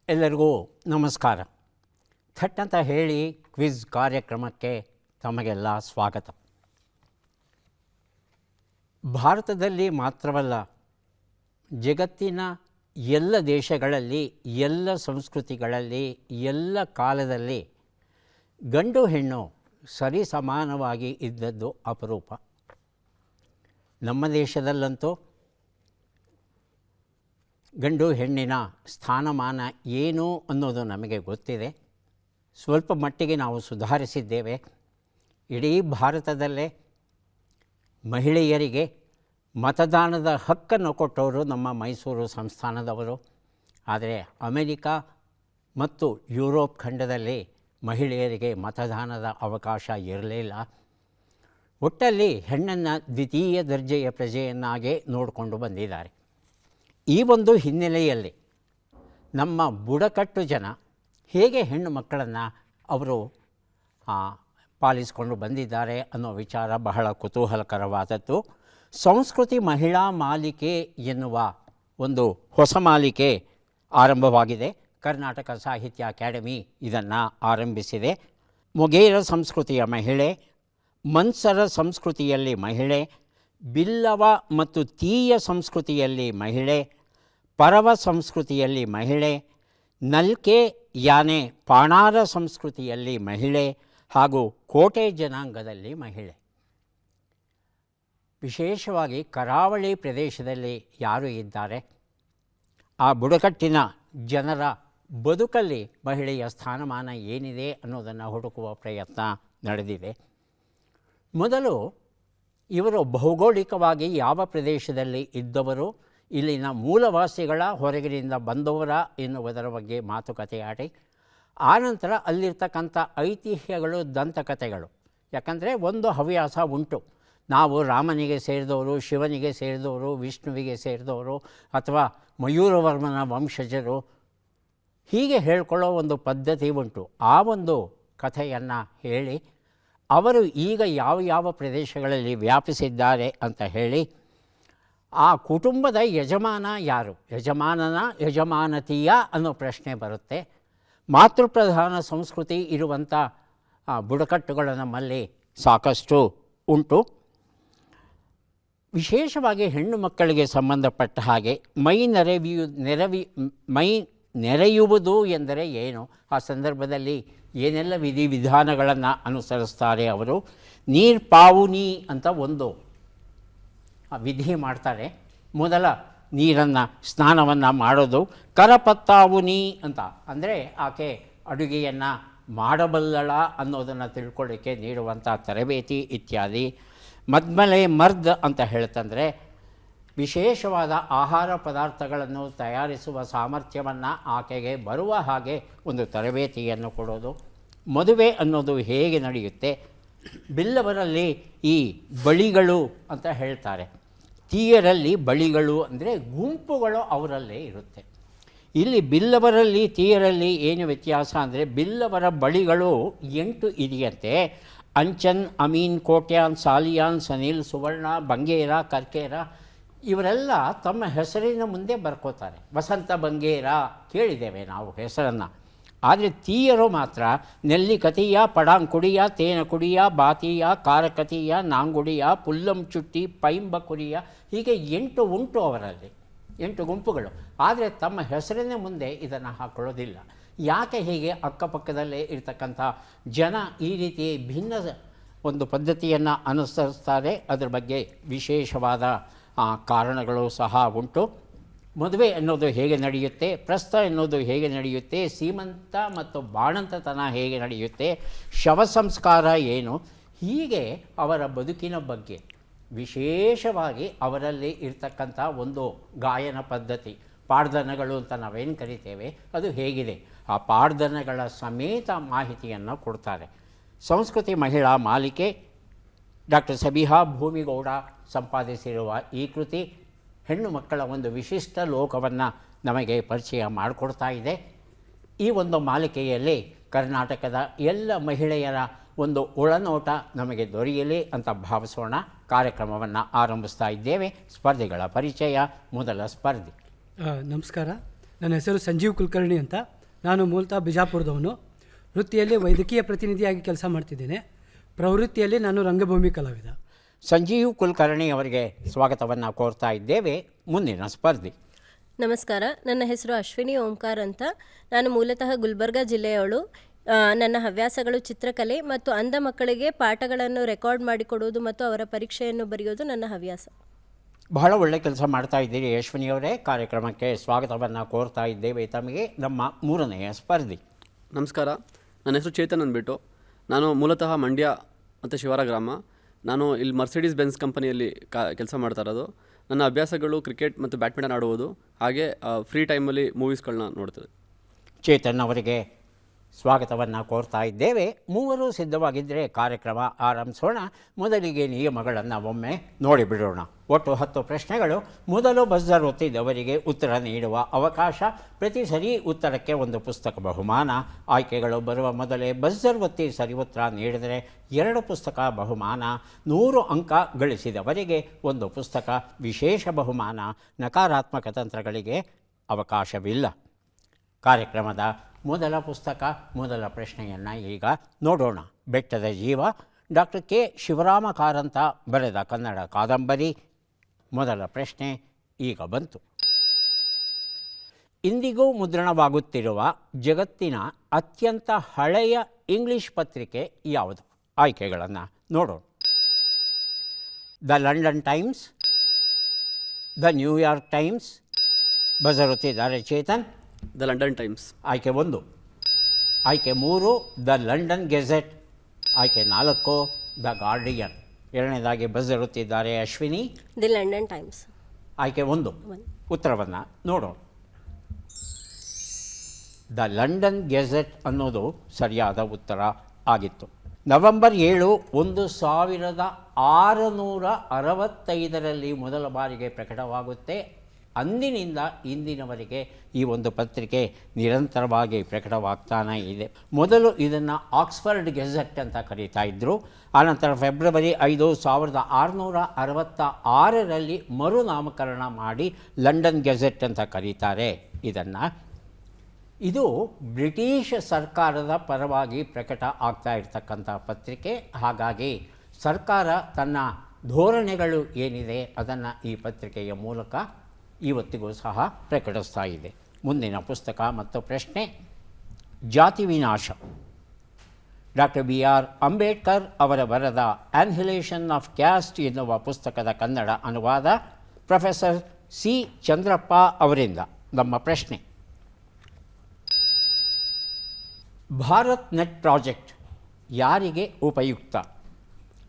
ಎಲ್ಲರಿಗೂ ನಮಸ್ಕಾರ. ಥಟ್ ಅಂತ ಹೇಳಿ ಕ್ವಿಜ್ ಕಾರ್ಯಕ್ರಮಕ್ಕೆ ತಮಗೆಲ್ಲ ಸ್ವಾಗತ. ಭಾರತದಲ್ಲಿ ಮಾತ್ರವಲ್ಲ, ಜಗತ್ತಿನ ಎಲ್ಲ ದೇಶಗಳಲ್ಲಿ, ಎಲ್ಲ ಸಂಸ್ಕೃತಿಗಳಲ್ಲಿ, ಎಲ್ಲ ಕಾಲದಲ್ಲಿ ಗಂಡು ಹೆಣ್ಣು ಸರಿ ಸಮಾನವಾಗಿ ಇದ್ದದ್ದು ಅಪರೂಪ. ನಮ್ಮ ದೇಶದಲ್ಲಂತೂ ಗಂಡು ಹೆಣ್ಣಿನ ಸ್ಥಾನಮಾನ ಏನು ಅನ್ನೋದು ನಮಗೆ ಗೊತ್ತಿದೆ. ಸ್ವಲ್ಪ ಮಟ್ಟಿಗೆ ನಾವು ಸುಧಾರಿಸಿದ್ದೇವೆ. ಇಡೀ ಭಾರತದಲ್ಲೇ ಮಹಿಳೆಯರಿಗೆ ಮತದಾನದ ಹಕ್ಕನ್ನು ಕೊಟ್ಟವರು ನಮ್ಮ ಮೈಸೂರು ಸಂಸ್ಥಾನದವರು. ಆದರೆ ಅಮೆರಿಕ ಮತ್ತು ಯುರೋಪ್ ಖಂಡದಲ್ಲಿ ಮಹಿಳೆಯರಿಗೆ ಮತದಾನದ ಅವಕಾಶ ಇರಲಿಲ್ಲ. ಒಟ್ಟಲ್ಲಿ ಹೆಣ್ಣನ್ನು ದ್ವಿತೀಯ ದರ್ಜೆಯ ಪ್ರಜೆಯನ್ನಾಗೇ ನೋಡಿಕೊಂಡು ಬಂದಿದ್ದಾರೆ. ಈ ಒಂದು ಹಿನ್ನೆಲೆಯಲ್ಲಿ ನಮ್ಮ ಬುಡಕಟ್ಟು ಜನ ಹೇಗೆ ಹೆಣ್ಣು ಮಕ್ಕಳನ್ನು ಅವರು ಪಾಲಿಸಿಕೊಂಡು ಬಂದಿದ್ದಾರೆ ಅನ್ನೋ ವಿಚಾರ ಬಹಳ ಕುತೂಹಲಕರವಾದದ್ದು. ಸಂಸ್ಕೃತಿ ಮಹಿಳಾ ಮಾಲಿಕೆ ಎನ್ನುವ ಒಂದು ಹೊಸ ಮಾಲಿಕೆ ಆರಂಭವಾಗಿದೆ. ಕರ್ನಾಟಕ ಸಾಹಿತ್ಯ ಅಕಾಡೆಮಿ ಇದನ್ನು ಆರಂಭಿಸಿದೆ. ಮೊಗೇರ ಸಂಸ್ಕೃತಿಯ ಮಹಿಳೆ, ಮನ್ಸರ ಸಂಸ್ಕೃತಿಯಲ್ಲಿ ಮಹಿಳೆ, ಬಿಲ್ಲವ ಮತ್ತು ತೀಯ ಸಂಸ್ಕೃತಿಯಲ್ಲಿ ಮಹಿಳೆ, ಪರವ ಸಂಸ್ಕೃತಿಯಲ್ಲಿ ಮಹಿಳೆ, ನಲ್ಕೆ ಯಾನೆ ಪಾಣಾರ ಸಂಸ್ಕೃತಿಯಲ್ಲಿ ಮಹಿಳೆ ಹಾಗೂ ಕೋಟೆ ಜನಾಂಗದಲ್ಲಿ ಮಹಿಳೆ. ವಿಶೇಷವಾಗಿ ಕರಾವಳಿ ಪ್ರದೇಶದಲ್ಲಿ ಯಾರು ಇದ್ದಾರೆ, ಆ ಬುಡಕಟ್ಟಿನ ಜನರ ಬದುಕಲ್ಲಿ ಮಹಿಳೆಯ ಸ್ಥಾನಮಾನ ಏನಿದೆ ಅನ್ನೋದನ್ನು ಹುಡುಕುವ ಪ್ರಯತ್ನ ನಡೆದಿದೆ. ಮೊದಲು ಇವರು ಭೌಗೋಳಿಕವಾಗಿ ಯಾವ ಪ್ರದೇಶದಲ್ಲಿ ಇದ್ದವರು, ಇಲ್ಲಿನ ಮೂಲವಾಸಿಗಳ, ಹೊರಗಿನಿಂದ ಬಂದವರ ಎನ್ನುವುದರ ಬಗ್ಗೆ ಮಾತುಕತೆ ಆಡಿ, ಆನಂತರ ಅಲ್ಲಿರ್ತಕ್ಕಂಥ ಐತಿಹ್ಯಗಳು, ದಂತಕಥೆಗಳು. ಯಾಕಂದರೆ ಒಂದು ಹವ್ಯಾಸ ಉಂಟು, ನಾವು ರಾಮನಿಗೆ ಸೇರಿದವರು, ಶಿವನಿಗೆ ಸೇರಿದವರು, ವಿಷ್ಣುವಿಗೆ ಸೇರಿದವರು ಅಥವಾ ಮಯೂರವರ್ಮನ ವಂಶಜರು, ಹೀಗೆ ಹೇಳ್ಕೊಳ್ಳೋ ಒಂದು ಪದ್ಧತಿ ಉಂಟು. ಆ ಒಂದು ಕಥೆಯನ್ನು ಹೇಳಿ ಅವರು ಈಗ ಯಾವ ಯಾವ ಪ್ರದೇಶಗಳಲ್ಲಿ ವ್ಯಾಪಿಸಿದ್ದಾರೆ ಅಂತ ಹೇಳಿ, ಆ ಕುಟುಂಬದ ಯಜಮಾನ ಯಾರು, ಯಜಮಾನನ ಯಜಮಾನತಿಯ ಅನ್ನೋ ಪ್ರಶ್ನೆ ಬರುತ್ತೆ. ಮಾತೃಪ್ರಧಾನ ಸಂಸ್ಕೃತಿ ಇರುವಂಥ ಬುಡಕಟ್ಟುಗಳು ನಮ್ಮಲ್ಲಿ ಸಾಕಷ್ಟು ಉಂಟು. ವಿಶೇಷವಾಗಿ ಹೆಣ್ಣು ಮಕ್ಕಳಿಗೆ ಸಂಬಂಧಪಟ್ಟ ಹಾಗೆ ಮೈ ನೆರೆಯುವುದು ಎಂದರೆ ಏನು, ಆ ಸಂದರ್ಭದಲ್ಲಿ ಏನೆಲ್ಲ ವಿಧಿವಿಧಾನಗಳನ್ನು ಅನುಸರಿಸ್ತಾರೆ ಅವರು. ನೀರು ಪಾವುನಿ ಅಂತ ಒಂದು ವಿಧಿ ಮಾಡ್ತಾರೆ. ಮೊದಲ ನೀರನ್ನು ಸ್ನಾನವನ್ನು ಮಾಡೋದು. ಕರಪತ್ತಾವುನಿ ಅಂತ ಅಂದರೆ ಆಕೆ ಅಡುಗೆಯನ್ನು ಮಾಡಬಲ್ಲಳ ಅನ್ನೋದನ್ನು ತಿಳ್ಕೊಳ್ಳಿಕ್ಕೆ ನೀಡುವಂಥ ತರಬೇತಿ ಇತ್ಯಾದಿ. ಮದ್ಮಲೆ ಮರ್ದ್ ಅಂತ ಹೇಳ್ತಂದರೆ ವಿಶೇಷವಾದ ಆಹಾರ ಪದಾರ್ಥಗಳನ್ನು ತಯಾರಿಸುವ ಸಾಮರ್ಥ್ಯವನ್ನು ಆಕೆಗೆ ಬರುವ ಹಾಗೆ ಒಂದು ತರಬೇತಿಯನ್ನು ಕೊಡೋದು. ಮದುವೆ ಅನ್ನೋದು ಹೇಗೆ ನಡೆಯುತ್ತೆ, ಬಿಲ್ಲವರಲ್ಲಿ ಈ ಬಳಿಗಳು ಅಂತ ಹೇಳ್ತಾರೆ, ತೀಯರಲ್ಲಿ ಬಳಿಗಳು ಅಂದರೆ ಗುಂಪುಗಳು ಅವರಲ್ಲೇ ಇರುತ್ತೆ. ಇಲ್ಲಿ ಬಿಲ್ಲವರಲ್ಲಿ ತೀಯರಲ್ಲಿ ಏನು ವ್ಯತ್ಯಾಸ ಅಂದರೆ, ಬಿಲ್ಲವರ ಬಳಿಗಳು 8 ಇದೆಯಂತೆ. ಅಂಚನ್, ಅಮೀನ್, ಕೋಟ್ಯಾನ್, ಸಾಲಿಯಾನ್, ಸನಿಲ್, ಸುವರ್ಣ, ಬಂಗೇರ, ಕರ್ಕೇರ ಇವರೆಲ್ಲ ತಮ್ಮ ಹೆಸರಿನ ಮುಂದೆ ಬರ್ಕೋತಾರೆ. ವಸಂತ ಬಂಗೇರ ಕೇಳಿದ್ದೇವೆ ನಾವು ಹೆಸರನ್ನು. ಆದರೆ ತೀಯರು ಮಾತ್ರ ನೆಲ್ಲಿಕತಿಯ, ಪಡಾಂಕುಡಿಯ, ತೇನಕುಡಿಯ, ಬಾತಿಯ, ಕಾರಕತಿಯ, ನಾಂಗುಡಿಯ, ಪುಲ್ಲಂ ಚುಟ್ಟಿ, ಪೈಂಬಕುರಿಯ, ಹೀಗೆ 8 ಉಂಟು ಅವರಲ್ಲಿ, 8 ಗುಂಪುಗಳು. ಆದರೆ ತಮ್ಮ ಹೆಸರಿನ ಮುಂದೆ ಇದನ್ನು ಹಾಕೊಳ್ಳೋದಿಲ್ಲ. ಯಾಕೆ ಹೀಗೆ? ಅಕ್ಕಪಕ್ಕದಲ್ಲೇ ಇರ್ತಕ್ಕಂಥ ಜನ ಈ ರೀತಿ ಭಿನ್ನ ಒಂದು ಪದ್ಧತಿಯನ್ನು ಅನುಸರಿಸ್ತಾರೆ. ಅದರ ಬಗ್ಗೆ ವಿಶೇಷವಾದ ಕಾರಣಗಳು ಸಹ ಉಂಟು. ಮದುವೆ ಅನ್ನೋದು ಹೇಗೆ ನಡೆಯುತ್ತೆ, ಪ್ರಸ್ತ ಎನ್ನುವುದು ಹೇಗೆ ನಡೆಯುತ್ತೆ, ಸೀಮಂತ ಮತ್ತು ಬಾಣಂತತನ ಹೇಗೆ ನಡೆಯುತ್ತೆ, ಶವ ಸಂಸ್ಕಾರ ಏನು, ಹೀಗೆ ಅವರ ಬದುಕಿನ ಬಗ್ಗೆ ವಿಶೇಷವಾಗಿ ಅವರಲ್ಲಿ ಇರ್ತಕ್ಕಂಥ ಒಂದು ಗಾಯನ ಪದ್ಧತಿ, ಪಾಡ್ದನಗಳು ಅಂತ ನಾವೇನು ಕರಿತೇವೆ, ಅದು ಹೇಗಿದೆ, ಆ ಪಾಡ್ದನಗಳ ಸಮೇತ ಮಾಹಿತಿಯನ್ನು ಕೊಡ್ತಾರೆ. ಸಂಸ್ಕೃತಿ ಮಹಿಳಾ ಮಾಲಿಕೆ ಡಾಕ್ಟರ್ ಸಬಿಹಾ ಭೂಮಿಗೌಡ ಸಂಪಾದಿಸಿರುವ ಈ ಕೃತಿ ಹೆಣ್ಣು ಮಕ್ಕಳ ಒಂದು ವಿಶಿಷ್ಟ ಲೋಕವನ್ನು ನಮಗೆ ಪರಿಚಯ ಮಾಡಿಕೊಡ್ತಾ ಇದೆ. ಈ ಒಂದು ಮಾಲಿಕೆಯಲ್ಲಿ ಕರ್ನಾಟಕದ ಎಲ್ಲ ಮಹಿಳೆಯರ ಒಂದು ಒಳನೋಟ ನಮಗೆ ದೊರೆಯಲಿ ಅಂತ ಭಾವಿಸೋಣ. ಕಾರ್ಯಕ್ರಮವನ್ನು ಆರಂಭಿಸ್ತಾ ಇದ್ದೇವೆ. ಸ್ಪರ್ಧಿಗಳ ಪರಿಚಯ. ಮೊದಲ ಸ್ಪರ್ಧಿ. ನಮಸ್ಕಾರ, ನನ್ನ ಹೆಸರು ಸಂಜೀವ್ ಕುಲಕರ್ಣಿ ಅಂತ. ನಾನು ಮೂಲತಃ ಬಿಜಾಪುರದವನು. ವೃತ್ತಿಯಲ್ಲಿ ವೈದ್ಯಕೀಯ ಪ್ರತಿನಿಧಿಯಾಗಿ ಕೆಲಸ ಮಾಡ್ತಿದ್ದೇನೆ. ಪ್ರವೃತ್ತಿಯಲ್ಲಿ ನಾನು ರಂಗಭೂಮಿ ಕಲಾವಿದ. ಸಂಜೀವ್ ಕುಲಕರ್ಣಿ ಅವರಿಗೆ ಸ್ವಾಗತವನ್ನು ಕೋರ್ತಾ ಇದ್ದೇವೆ. ಮುಂದಿನ ಸ್ಪರ್ಧಿ. ನಮಸ್ಕಾರ, ನನ್ನ ಹೆಸರು ಅಶ್ವಿನಿ ಓಂಕಾರ್ ಅಂತ. ನಾನು ಮೂಲತಃ ಗುಲ್ಬರ್ಗಾ ಜಿಲ್ಲೆಯವಳು. ನನ್ನ ಹವ್ಯಾಸಗಳು ಚಿತ್ರಕಲೆ ಮತ್ತು ಅಂಧ ಮಕ್ಕಳಿಗೆ ಪಾಠಗಳನ್ನು ರೆಕಾರ್ಡ್ ಮಾಡಿಕೊಡುವುದು ಮತ್ತು ಅವರ ಪರೀಕ್ಷೆಯನ್ನು ಬರೆಯೋದು ನನ್ನ ಹವ್ಯಾಸ. ಬಹಳ ಒಳ್ಳೆ ಕೆಲಸ ಮಾಡ್ತಾ ಇದ್ದೀರಿ ಅಶ್ವಿನಿ ಅವರೇ. ಕಾರ್ಯಕ್ರಮಕ್ಕೆ ಸ್ವಾಗತವನ್ನು ಕೋರ್ತಾ ಇದ್ದೇವೆ ತಮಗೆ. ನಮ್ಮ ಮೂರನೆಯ ಸ್ಪರ್ಧಿ. ನಮಸ್ಕಾರ, ನನ್ನ ಹೆಸರು ಚೇತನ್ ಅಂದ್ಬಿಟ್ಟು. ನಾನು ಮೂಲತಃ ಮಂಡ್ಯ ಮತ್ತು ಶಿವರ ಗ್ರಾಮ. ನಾನು ಇಲ್ಲಿ ಮರ್ಸಿಡೀಸ್ ಬೆನ್ಸ್ ಕಂಪನಿಯಲ್ಲಿ ಕೆಲಸ ಮಾಡ್ತಾ ಇರೋದು. ನನ್ನ ಅಭ್ಯಾಸಗಳು ಕ್ರಿಕೆಟ್ ಮತ್ತು ಬ್ಯಾಡ್ಮಿಂಟನ್ ಆಡುವುದು, ಹಾಗೆ ಫ್ರೀ ಟೈಮಲ್ಲಿ ಮೂವೀಸ್ಗಳನ್ನ ನೋಡ್ತಾರೆ. ಚೇತನ್ ಅವರಿಗೆ ಸ್ವಾಗತವನ್ನು ಕೋರ್ತಾ ಇದ್ದೇವೆ. ಮೂವರು ಸಿದ್ಧವಾಗಿದ್ದರೆ ಕಾರ್ಯಕ್ರಮ ಆರಂಭಿಸೋಣ. ಮೊದಲಿಗೆ ನಿಯಮಗಳನ್ನು ಒಮ್ಮೆ ನೋಡಿಬಿಡೋಣ. ಒಟ್ಟು 10 ಪ್ರಶ್ನೆಗಳು. ಮೊದಲು ಬಜರ್ ಒತ್ತಿದವರಿಗೆ ಉತ್ತರ ನೀಡುವ ಅವಕಾಶ. ಪ್ರತಿ ಸರಿ ಉತ್ತರಕ್ಕೆ ಒಂದು ಪುಸ್ತಕ ಬಹುಮಾನ. ಆಯ್ಕೆಗಳು ಬರುವ ಮೊದಲೇ ಬಜರ್ ಒತ್ತಿ ಸರಿ ಉತ್ತರ ನೀಡಿದರೆ 2 ಪುಸ್ತಕ ಬಹುಮಾನ. 100 ಅಂಕ ಗಳಿಸಿದವರಿಗೆ ಒಂದು ಪುಸ್ತಕ ವಿಶೇಷ ಬಹುಮಾನ. ನಕಾರಾತ್ಮಕ ತಂತ್ರಗಳಿಗೆ ಅವಕಾಶವಿಲ್ಲ. ಕಾರ್ಯಕ್ರಮದ ಮೊದಲ ಪುಸ್ತಕ, ಮೊದಲ ಪ್ರಶ್ನೆಯನ್ನು ಈಗ ನೋಡೋಣ. ಬೆಟ್ಟದ ಜೀವ, ಡಾಕ್ಟರ್ ಕೆ ಶಿವರಾಮ ಕಾರಂತ ಬರೆದ ಕನ್ನಡ ಕಾದಂಬರಿ. ಮೊದಲ ಪ್ರಶ್ನೆ ಈಗ ಬಂತು. ಇಂದಿಗೂ ಮುದ್ರಣವಾಗುತ್ತಿರುವ ಜಗತ್ತಿನ ಅತ್ಯಂತ ಹಳೆಯ ಇಂಗ್ಲಿಷ್ ಪತ್ರಿಕೆ ಯಾವುದು? ಆಯ್ಕೆಗಳನ್ನು ನೋಡೋಣ. The London Times, the New York Times. ಬಜರುತ್ತಿದ್ದಾರೆ ಚೇತನ್. ದ ಲಂಡನ್ ಟೈಮ್ಸ್ ಆಯ್ಕೆ 1. ಆಯ್ಕೆ 3 ದ ಲಂಡನ್ ಗೆಜೆಟ್. ಆಯ್ಕೆ 4 ದ ಗಾರ್ಡಿಯನ್. ಎರಡನೇದಾಗಿ ಬಜರುತ್ತಿದ್ದಾರೆ ಅಶ್ವಿನಿ. The London Times. ಆಯ್ಕೆ 1. ಉತ್ತರವನ್ನು ನೋಡೋಣ. ದ ಲಂಡನ್ ಗೆಜೆಟ್ ಅನ್ನೋದು ಸರಿಯಾದ ಉತ್ತರ ಆಗಿತ್ತು. ನವೆಂಬರ್ 7, 1665ರಲ್ಲಿ ಮೊದಲ ಬಾರಿಗೆ ಪ್ರಕಟವಾಗುತ್ತೆ. ಅಂದಿನಿಂದ ಇಂದಿನವರೆಗೆ ಈ ಒಂದು ಪತ್ರಿಕೆ ನಿರಂತರವಾಗಿ ಪ್ರಕಟವಾಗ್ತಾನೇ ಇದೆ. ಮೊದಲು ಇದನ್ನು ಆಕ್ಸ್ಫರ್ಡ್ ಗೆಜೆಟ್ ಅಂತ ಕರೀತಾ ಇದ್ದರು. ಆನಂತರ ಫೆಬ್ರವರಿ 5, 1666ರಲ್ಲಿ ಮರುನಾಮಕರಣ ಮಾಡಿ ಲಂಡನ್ ಗೆಜೆಟ್ ಅಂತ ಕರೀತಾರೆ ಇದನ್ನು. ಇದು ಬ್ರಿಟಿಷ್ ಸರ್ಕಾರದ ಪರವಾಗಿ ಪ್ರಕಟ ಆಗ್ತಾ ಇರತಕ್ಕಂಥ ಪತ್ರಿಕೆ. ಹಾಗಾಗಿ ಸರ್ಕಾರ ತನ್ನ ಧೋರಣೆಗಳು ಏನಿದೆ ಅದನ್ನು ಈ ಪತ್ರಿಕೆಯ ಮೂಲಕ ಇವತ್ತಿಗೂ ಸಹ ಪ್ರಕಟಿಸ್ತಾ ಇದೆ. ಮುಂದಿನ ಪುಸ್ತಕ ಮತ್ತು ಪ್ರಶ್ನೆ ಜಾತಿ ವಿನಾಶ. ಡಾಕ್ಟರ್ BR ಅಂಬೇಡ್ಕರ್ ಅವರ ಬರೆದ ಆ್ಯನ್ಹಿಲೇಷನ್ ಆಫ್ ಕ್ಯಾಸ್ಟ್ ಎನ್ನುವ ಪುಸ್ತಕದ ಕನ್ನಡ ಅನುವಾದ ಪ್ರೊಫೆಸರ್ C. ಚಂದ್ರಪ್ಪ ಅವರಿಂದ. ನಮ್ಮ ಪ್ರಶ್ನೆ, ಭಾರತ್ ನೆಟ್ ಪ್ರಾಜೆಕ್ಟ್ ಯಾರಿಗೆ ಉಪಯುಕ್ತ?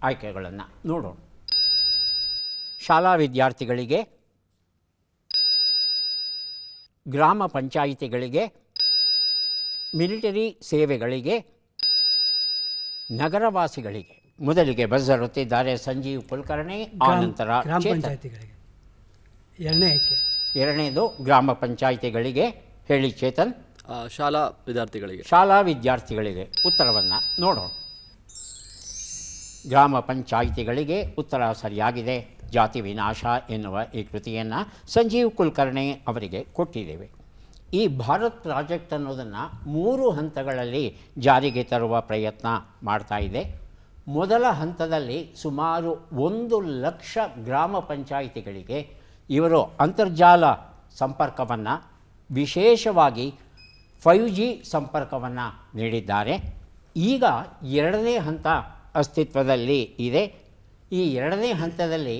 ಆಯ್ಕೆಗಳನ್ನು ನೋಡೋಣ. ಶಾಲಾ ವಿದ್ಯಾರ್ಥಿಗಳಿಗೆ, ಗ್ರಾಮ ಪಂಚಾಯಿತಿಗಳಿಗೆ, ಮಿಲಿಟರಿ ಸೇವೆಗಳಿಗೆ, ನಗರವಾಸಿಗಳಿಗೆ. ಮೊದಲಿಗೆ ಬಜರುತ್ತಿದ್ದಾರೆ ಸಂಜೀವ್ ಕುಲಕರ್ಣಿ, ಆನಂತರ ಗ್ರಾಮ ಪಂಚಾಯಿತಿಗಳಿಗೆ. ಎರಡನೇದು ಗ್ರಾಮ ಪಂಚಾಯಿತಿಗಳಿಗೆ. ಹೇಳಿ ಚೇತನ್. ಶಾಲಾ ವಿದ್ಯಾರ್ಥಿಗಳಿಗೆ. ಶಾಲಾ ವಿದ್ಯಾರ್ಥಿಗಳಿಗೆ. ಉತ್ತರವನ್ನು ನೋಡೋಣ. ಗ್ರಾಮ ಪಂಚಾಯಿತಿಗಳಿಗೆ ಉತ್ತರ ಸರಿಯಾಗಿದೆ. ಜಾತಿ ವಿನಾಶ ಎನ್ನುವ ಈ ಕೃತಿಯನ್ನು ಸಂಜೀವ್ ಕುಲಕರ್ಣಿ ಅವರಿಗೆ ಕೊಟ್ಟಿದ್ದೇವೆ. ಈ ಭಾರತ್ ಪ್ರಾಜೆಕ್ಟ್ ಅನ್ನೋದನ್ನು 3 ಹಂತಗಳಲ್ಲಿ ಜಾರಿಗೆ ತರುವ ಪ್ರಯತ್ನ ಮಾಡ್ತಾ ಇದೆ. ಮೊದಲ ಹಂತದಲ್ಲಿ ಸುಮಾರು 1,00,000 ಗ್ರಾಮ ಪಂಚಾಯಿತಿಗಳಿಗೆ ಇವರು ಅಂತರ್ಜಾಲ ಸಂಪರ್ಕವನ್ನು, ವಿಶೇಷವಾಗಿ 5G ಸಂಪರ್ಕವನ್ನು ನೀಡಿದ್ದಾರೆ. ಈಗ 2ನೇ ಹಂತ ಅಸ್ತಿತ್ವದಲ್ಲಿ ಇದೆ. ಈ 2ನೇ ಹಂತದಲ್ಲಿ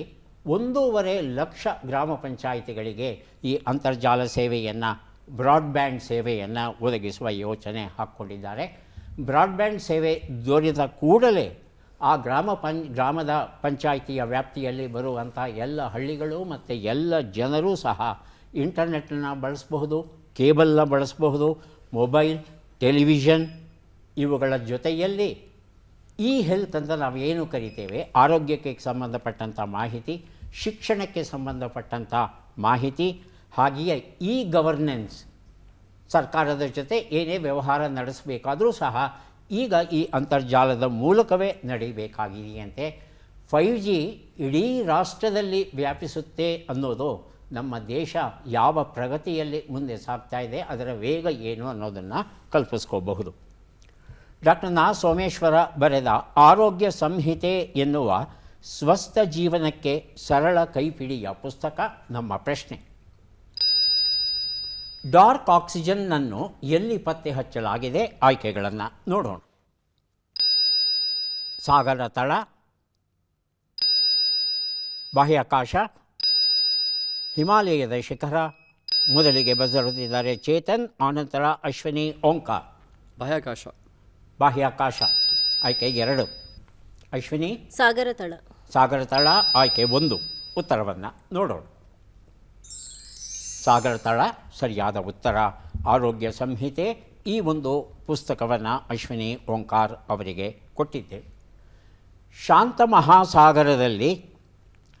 1.5 ಲಕ್ಷ ಗ್ರಾಮ ಪಂಚಾಯಿತಿಗಳಿಗೆ ಈ ಅಂತರ್ಜಾಲ ಸೇವೆಯನ್ನು, ಬ್ರಾಡ್ಬ್ಯಾಂಡ್ ಸೇವೆಯನ್ನು ಒದಗಿಸುವ ಯೋಚನೆ ಹಾಕ್ಕೊಂಡಿದ್ದಾರೆ. ಬ್ರಾಡ್ಬ್ಯಾಂಡ್ ಸೇವೆ ದೊರೆತ ಕೂಡಲೇ ಆ ಗ್ರಾಮದ ಪಂಚಾಯಿತಿಯ ವ್ಯಾಪ್ತಿಯಲ್ಲಿ ಬರುವಂಥ ಎಲ್ಲ ಹಳ್ಳಿಗಳು ಮತ್ತು ಎಲ್ಲ ಜನರೂ ಸಹ ಇಂಟರ್ನೆಟ್ಟನ್ನು ಬಳಸಬಹುದು, ಕೇಬಲ್ನ ಬಳಸಬಹುದು, ಮೊಬೈಲ್, ಟೆಲಿವಿಷನ್ ಇವುಗಳ ಜೊತೆಯಲ್ಲಿ ಹೆಲ್ತ್ ಅಂತ ನಾವು ಏನು ಕರಿತೇವೆ, ಆರೋಗ್ಯಕ್ಕೆ ಸಂಬಂಧಪಟ್ಟಂಥ ಮಾಹಿತಿ, ಶಿಕ್ಷಣಕ್ಕೆ ಸಂಬಂಧಪಟ್ಟಂಥ ಮಾಹಿತಿ, ಹಾಗೆಯೇ ಗವರ್ನೆನ್ಸ್, ಸರ್ಕಾರದ ಜೊತೆ ಏನೇ ವ್ಯವಹಾರ ನಡೆಸಬೇಕಾದರೂ ಸಹ ಈಗ ಈ ಅಂತರ್ಜಾಲದ ಮೂಲಕವೇ ನಡೀಬೇಕಾಗಿದೆಯಂತೆ. 5G ಇಡೀ ರಾಷ್ಟ್ರದಲ್ಲಿ ವ್ಯಾಪಿಸುತ್ತೆ ಅನ್ನೋದು ನಮ್ಮ ದೇಶ ಯಾವ ಪ್ರಗತಿಯಲ್ಲಿ ಮುಂದೆ ಸಾಗ್ತಾ ಇದೆ, ಅದರ ವೇಗ ಏನು ಅನ್ನೋದನ್ನು ಕಲ್ಪಿಸ್ಕೋಬಹುದು. ಡಾಕ್ಟರ್ ನಾ ಸೋಮೇಶ್ವರ ಬರೆದ ಆರೋಗ್ಯ ಸಂಹಿತೆ ಎನ್ನುವ ಸ್ವಸ್ಥ ಜೀವನಕ್ಕೆ ಸರಳ ಕೈಪಿಡಿಯ ಪುಸ್ತಕ ನಮ್ಮ ಪ್ರಶ್ನೆ. ಡಾರ್ಕ್ ಆಕ್ಸಿಜನ್ನನ್ನು ಎಲ್ಲಿ ಪತ್ತೆ ಹಚ್ಚಲಾಗಿದೆ? ಆಯ್ಕೆಗಳನ್ನು ನೋಡೋಣ. ಸಾಗರ ತಳ, ಬಾಹ್ಯಾಕಾಶ, ಹಿಮಾಲಯದ ಶಿಖರ. ಮೊದಲಿಗೆ ಬರೆದಿದ್ದಾರೆ ಚೇತನ್, ಆನಂತರ ಅಶ್ವಿನಿ, ಓಂಕಾರ್. ಬಾಹ್ಯಾಕಾಶ. ಬಾಹ್ಯಾಕಾಶ ಆಯ್ಕೆ 2. ಅಶ್ವಿನಿ? ಸಾಗರ ತಳ. ಸಾಗರ ತಳ ಆಯ್ಕೆ 1. ಉತ್ತರವನ್ನು ನೋಡೋಣ. ಸಾಗರ ತಳ ಸರಿಯಾದ ಉತ್ತರ. ಆರೋಗ್ಯ ಸಂಹಿತೆ ಈ ಒಂದು ಪುಸ್ತಕವನ್ನು ಅಶ್ವಿನಿ ಓಂಕಾರ್ ಅವರಿಗೆ ಕೊಟ್ಟಿದ್ದೆ. ಶಾಂತ ಮಹಾಸಾಗರದಲ್ಲಿ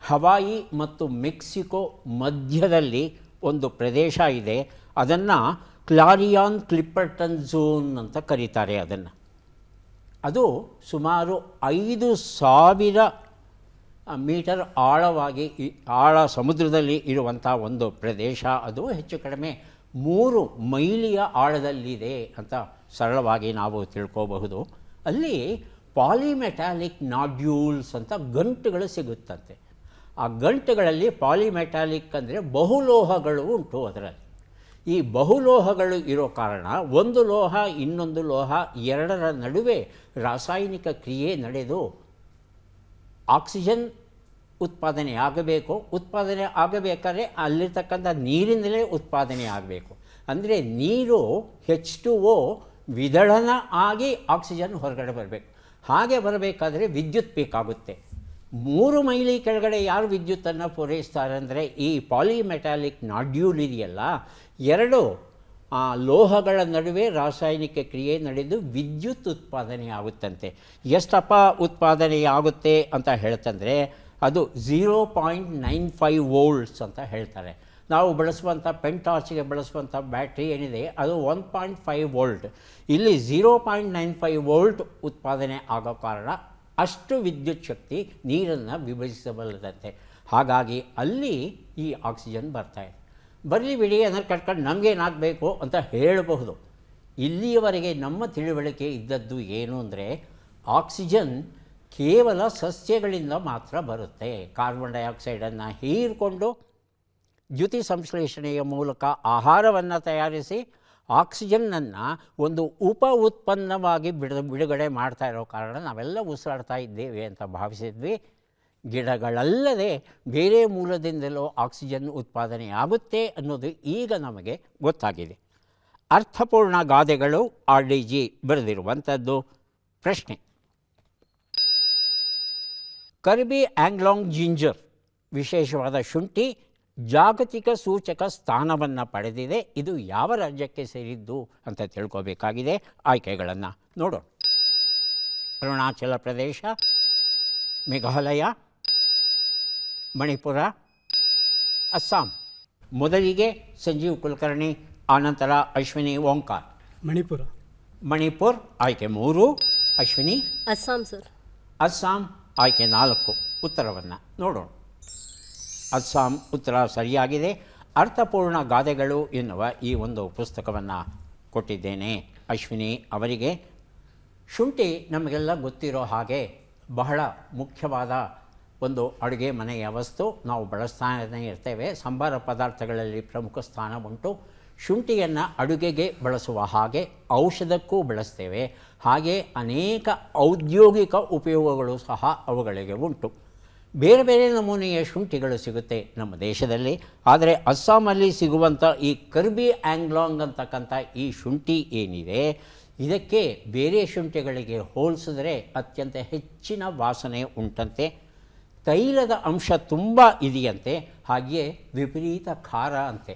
ಹವಾಯಿ ಮತ್ತು ಮೆಕ್ಸಿಕೋ ಮಧ್ಯದಲ್ಲಿ ಒಂದು ಪ್ರದೇಶ ಇದೆ. ಅದನ್ನು ಕ್ಲಾರಿಯಾನ್ ಕ್ಲಿಪ್ಪರ್ಟನ್ ಝೋನ್ ಅಂತ ಕರೀತಾರೆ. ಅದು ಸುಮಾರು 5,000 ಮೀಟರ್ ಆಳವಾಗಿ ಆಳ ಸಮುದ್ರದಲ್ಲಿ ಇರುವಂಥ ಒಂದು ಪ್ರದೇಶ. ಅದು ಹೆಚ್ಚು ಕಡಿಮೆ 3 ಮೈಲಿಯ ಆಳದಲ್ಲಿದೆ ಅಂತ ಸರಳವಾಗಿ ನಾವು ತಿಳ್ಕೋಬಹುದು. ಅಲ್ಲಿ ಪಾಲಿಮೆಟಾಲಿಕ್ ನಾಡ್ಯೂಲ್ಸ್ ಅಂತ ಗಂಟುಗಳು ಸಿಗುತ್ತಂತೆ. ಆ ಗಂಟುಗಳಲ್ಲಿ ಪಾಲಿಮೆಟಾಲಿಕ್ ಅಂದರೆ ಬಹುಲೋಹಗಳು ಉಂಟು. ಅದರಲ್ಲಿ ಈ ಬಹುಲೋಹಗಳು ಇರೋ ಕಾರಣ ಒಂದು ಲೋಹ ಇನ್ನೊಂದು ಲೋಹ ಎರಡರ ನಡುವೆ ರಾಸಾಯನಿಕ ಕ್ರಿಯೆ ನಡೆದು ಆಕ್ಸಿಜನ್ ಉತ್ಪಾದನೆ ಆಗಬೇಕು. ಉತ್ಪಾದನೆ ಆಗಬೇಕಾದ್ರೆ ಅಲ್ಲಿರ್ತಕ್ಕಂಥ ನೀರಿನಲ್ಲೇ ಉತ್ಪಾದನೆ ಆಗಬೇಕು. ಅಂದರೆ ನೀರು H2O ವಿದಳನ ಆಗಿ ಆಕ್ಸಿಜನ್ ಹೊರಗಡೆ ಬರಬೇಕು. ಹಾಗೆ ಬರಬೇಕಾದ್ರೆ ವಿದ್ಯುತ್ ಬೇಕಾಗುತ್ತೆ. 3 ಮೈಲಿ ಕೆಳಗಡೆ ಯಾರು ವಿದ್ಯುತ್ತನ್ನು ಪೂರೈಸ್ತಾರೆ ಅಂದರೆ ಈ ಪಾಲಿಮೆಟಾಲಿಕ್ ನಾಡ್ಯೂಲ್ ಇದೆಯಲ್ಲ, 2 ಲೋಹಗಳ ನಡುವೆ ರಾಸಾಯನಿಕ ಕ್ರಿಯೆ ನಡೆದು ವಿದ್ಯುತ್ ಉತ್ಪಾದನೆ ಆಗುತ್ತಂತೆ. ಎಷ್ಟಪ್ಪ ಉತ್ಪಾದನೆ ಆಗುತ್ತೆ ಅಂತ ಹೇಳ್ತಂದರೆ ಅದು 0.95 ವೋಲ್ಟ್ಸ್ ಅಂತ ಹೇಳ್ತಾರೆ. ನಾವು ಬಳಸುವಂಥ ಪೆನ್ ಟಾರ್ಚ್ಗೆ ಬಳಸುವಂಥ ಬ್ಯಾಟ್ರಿ ಏನಿದೆ ಅದು 1.5 ವೋಲ್ಟ್. ಇಲ್ಲಿ 0.95 ವೋಲ್ಟ್ ಉತ್ಪಾದನೆ ಆಗೋ ಕಾರಣ ಅಷ್ಟು ವಿದ್ಯುತ್ ಶಕ್ತಿ ನೀರನ್ನು ವಿಭಜಿಸಬಲ್ಲದಂತೆ. ಹಾಗಾಗಿ ಅಲ್ಲಿ ಈ ಆಕ್ಸಿಜನ್ ಬರ್ತಾಯಿದೆ. ಬರಲಿ ಬಿಡಿ, ಅದನ್ನು ಕಟ್ಕೊಂಡು ನಮಗೇನಾಗಬೇಕು ಅಂತ ಹೇಳಬಹುದು. ಇಲ್ಲಿಯವರೆಗೆ ನಮ್ಮ ತಿಳುವಳಿಕೆ ಇದ್ದದ್ದು ಏನು ಅಂದರೆ ಆಕ್ಸಿಜನ್ ಕೇವಲ ಸಸ್ಯಗಳಿಂದ ಮಾತ್ರ ಬರುತ್ತೆ. ಕಾರ್ಬನ್ ಡೈಆಕ್ಸೈಡನ್ನು ಹೀರಿಕೊಂಡು ದ್ಯುತಿ ಸಂಶ್ಲೇಷಣೆಯ ಮೂಲಕ ಆಹಾರವನ್ನು ತಯಾರಿಸಿ ಆಕ್ಸಿಜನ್ನನ್ನು ಒಂದು ಉಪ ಉತ್ಪನ್ನವಾಗಿ ಬಿಡುಗಡೆ ಮಾಡ್ತಾ ಇರೋ ಕಾರಣ ನಾವೆಲ್ಲ ಉಸಿರಾಡ್ತಾ ಇದ್ದೇವೆ ಅಂತ ಭಾವಿಸಿದ್ವಿ. ಗಿಡಗಳಲ್ಲದೆ ಬೇರೆ ಮೂಲದಿಂದಲೂ ಆಕ್ಸಿಜನ್ ಉತ್ಪಾದನೆ ಆಗುತ್ತೆ ಅನ್ನೋದು ಈಗ ನಮಗೆ ಗೊತ್ತಾಗಿದೆ. ಅರ್ಥಪೂರ್ಣ ಗಾದೆಗಳು RDG ಬರೆದಿರುವಂಥದ್ದು. ಪ್ರಶ್ನೆ: ಕರ್ಬಿ ಆಂಗ್ಲಾಂಗ್ ಜಿಂಜರ್ ವಿಶೇಷವಾದ ಶುಂಠಿ ಜಾಗತಿಕ ಸೂಚಕ ಸ್ಥಾನವನ್ನು ಪಡೆದಿದೆ. ಇದು ಯಾವ ರಾಜ್ಯಕ್ಕೆ ಸೇರಿದ್ದು ಅಂತ ತಿಳ್ಕೋಬೇಕಾಗಿದೆ. ಆಯ್ಕೆಗಳನ್ನು ನೋಡೋಣ. ಅರುಣಾಚಲ ಪ್ರದೇಶ, ಮೇಘಾಲಯ, ಮಣಿಪುರ, ಅಸ್ಸಾಂ. ಮೊದಲಿಗೆ ಸಂಜೀವ್ ಕುಲಕರ್ಣಿ, ಆನಂತರ ಅಶ್ವಿನಿ ಓಂಕಾರ್. ಮಣಿಪುರ್ ಆಯ್ಕೆ 3. ಅಶ್ವಿನಿ? ಅಸ್ಸಾಂ ಸರ್. ಅಸ್ಸಾಂ ಆಯ್ಕೆ 4. ಉತ್ತರವನ್ನು ನೋಡೋಣ. ಅಸ್ಸಾಂ ಉತ್ತರ ಸರಿಯಾಗಿದೆ. ಅರ್ಥಪೂರ್ಣ ಗಾದೆಗಳು ಎನ್ನುವ ಈ ಒಂದು ಪುಸ್ತಕವನ್ನು ಕೊಟ್ಟಿದ್ದೇನೆ ಅಶ್ವಿನಿ ಅವರಿಗೆ. ಶುಂಠಿ ನಮಗೆಲ್ಲ ಗೊತ್ತಿರೋ ಹಾಗೆ ಬಹಳ ಮುಖ್ಯವಾದ ಒಂದು ಅಡುಗೆ ಮನೆಯ ವಸ್ತು. ನಾವು ಬಳಸ್ತಾನೇ ಇರ್ತೇವೆ. ಸಂಬಾರ ಪದಾರ್ಥಗಳಲ್ಲಿ ಪ್ರಮುಖ ಸ್ಥಾನ ಉಂಟು. ಶುಂಠಿಯನ್ನು ಅಡುಗೆಗೆ ಬಳಸುವ ಹಾಗೆ ಔಷಧಕ್ಕೂ ಬಳಸ್ತೇವೆ. ಹಾಗೆ ಅನೇಕ ಔದ್ಯೋಗಿಕ ಉಪಯೋಗಗಳು ಸಹ ಅವುಗಳಿಗೆ ಉಂಟು. ಬೇರೆ ಬೇರೆ ನಮೂನೆಯ ಶುಂಠಿಗಳು ಸಿಗುತ್ತೆ ನಮ್ಮ ದೇಶದಲ್ಲಿ. ಆದರೆ ಅಸ್ಸಾಮಲ್ಲಿ ಸಿಗುವಂಥ ಈ ಕರ್ಬಿ ಆಂಗ್ಲಾಂಗ್ ಅಂತಕ್ಕಂಥ ಈ ಶುಂಠಿ ಏನಿದೆ, ಇದಕ್ಕೆ ಬೇರೆ ಶುಂಠಿಗಳಿಗೆ ಹೋಲಿಸಿದ್ರೆ ಅತ್ಯಂತ ಹೆಚ್ಚಿನ ವಾಸನೆ ಉಂಟಂತೆ. ತೈಲದ ಅಂಶ ತುಂಬ ಇದೆಯಂತೆ. ಹಾಗೆಯೇ ವಿಪರೀತ ಖಾರ ಅಂತೆ.